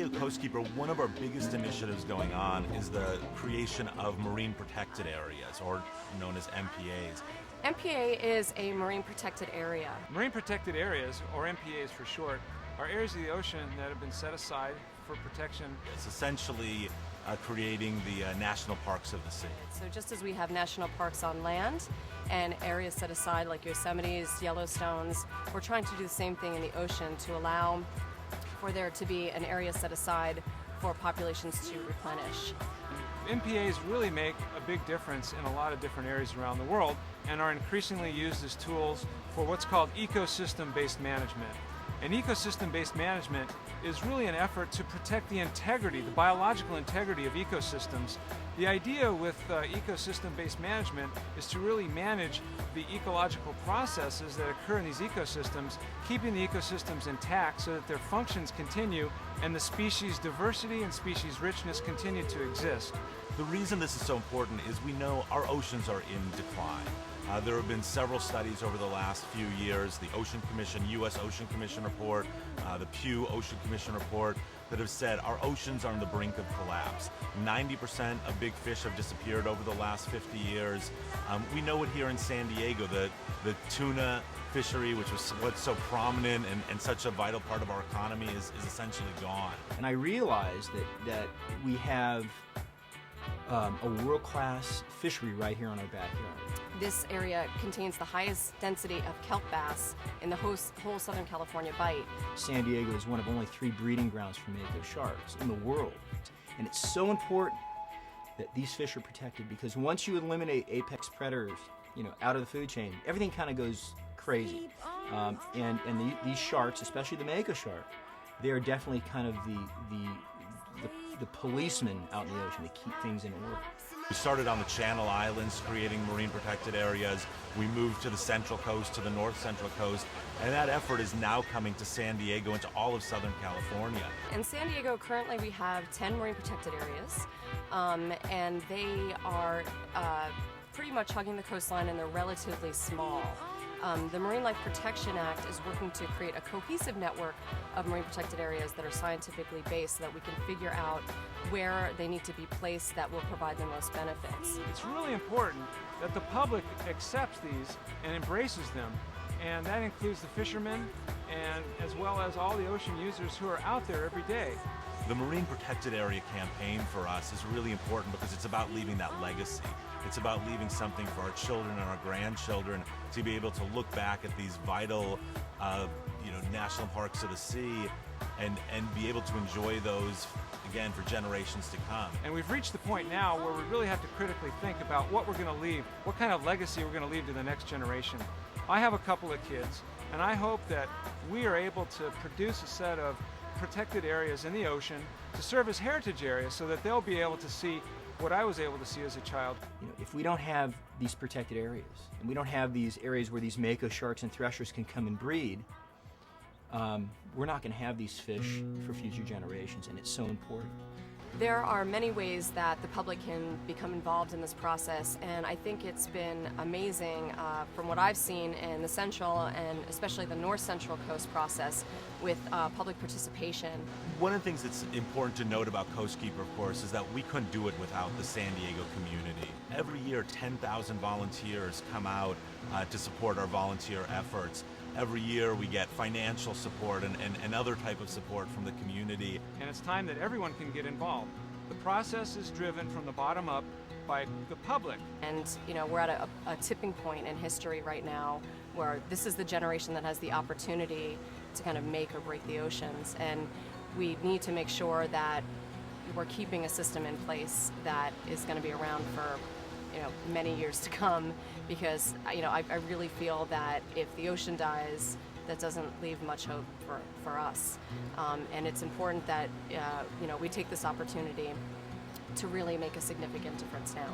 Diego Coastkeeper, one of our biggest initiatives going on is the creation of marine protected areas, or known as MPAs. MPA is a marine protected area. Marine protected areas, or MPAs for short, are areas of the ocean that have been set aside for protection. It's essentially creating the national parks of the sea. So just as we have national parks on land and areas set aside like Yosemite's, Yellowstone's, we're trying to do the same thing in the ocean to allow for there to be an area set aside for populations to replenish. MPAs really make a big difference in a lot of different areas around the world and are increasingly used as tools for what's called ecosystem-based management. And ecosystem-based management is really an effort to protect the integrity, the biological integrity of ecosystems. The idea with ecosystem-based management is to really manage the ecological processes that occur in these ecosystems, keeping the ecosystems intact so that their functions continue and the species diversity and species richness continue to exist. The reason this is so important is we know our oceans are in decline. There have been several studies over the last few years, the Ocean Commission, U.S. Ocean Commission report, the Pew Ocean Commission report, that have said our oceans are on the brink of collapse. 90% of big fish have disappeared over the last 50 years. We know it here in San Diego, the tuna fishery, which was what's so prominent and such a vital part of our economy, is essentially gone. And I realized that we have a world-class fishery right here in our backyard. This area contains the highest density of kelp bass in the whole Southern California bight. San Diego is one of only 3 breeding grounds for mako sharks in the world. And it's so important that these fish are protected because once you eliminate apex predators, out of the food chain, everything kind of goes crazy. These sharks, especially the mako shark, they are definitely kind of the policemen out in the ocean to keep things in order. We started on the Channel Islands creating marine protected areas. We moved to the Central Coast, to the North Central Coast, and that effort is now coming to San Diego and to all of Southern California. In San Diego, currently we have 10 marine protected areas, and they are pretty much hugging the coastline, and they're relatively small. The Marine Life Protection Act is working to create a cohesive network of marine protected areas that are scientifically based so that we can figure out where they need to be placed that will provide the most benefits. It's really important that the public accepts these and embraces them, and that includes the fishermen and as well as all the ocean users who are out there every day. The Marine Protected Area campaign for us is really important because it's about leaving that legacy. It's about leaving something for our children and our grandchildren to be able to look back at these vital, national parks of the sea and be able to enjoy those again for generations to come. And we've reached the point now where we really have to critically think about what we're going to leave, what kind of legacy we're going to leave to the next generation. I have a couple of kids, and I hope that we are able to produce a set of protected areas in the ocean to serve as heritage areas so that they'll be able to see what I was able to see as a child. If we don't have these protected areas, and we don't have these areas where these mako sharks and threshers can come and breed, we're not going to have these fish for future generations, and it's so important. There are many ways that the public can become involved in this process, and I think it's been amazing from what I've seen in the Central and especially the North Central Coast process with public participation. One of the things that's important to note about Coastkeeper, of course, is that we couldn't do it without the San Diego community. Every year, 10,000 volunteers come out to support our volunteer efforts. Every year we get financial support and other type of support from the community. And it's time that everyone can get involved. The process is driven from the bottom up by the public. And we're at a tipping point in history right now where this is the generation that has the opportunity to kind of make or break the oceans. And we need to make sure that we're keeping a system in place that is going to be around for many years to come, because I really feel that if the ocean dies, that doesn't leave much hope for us. And it's important that we take this opportunity to really make a significant difference now.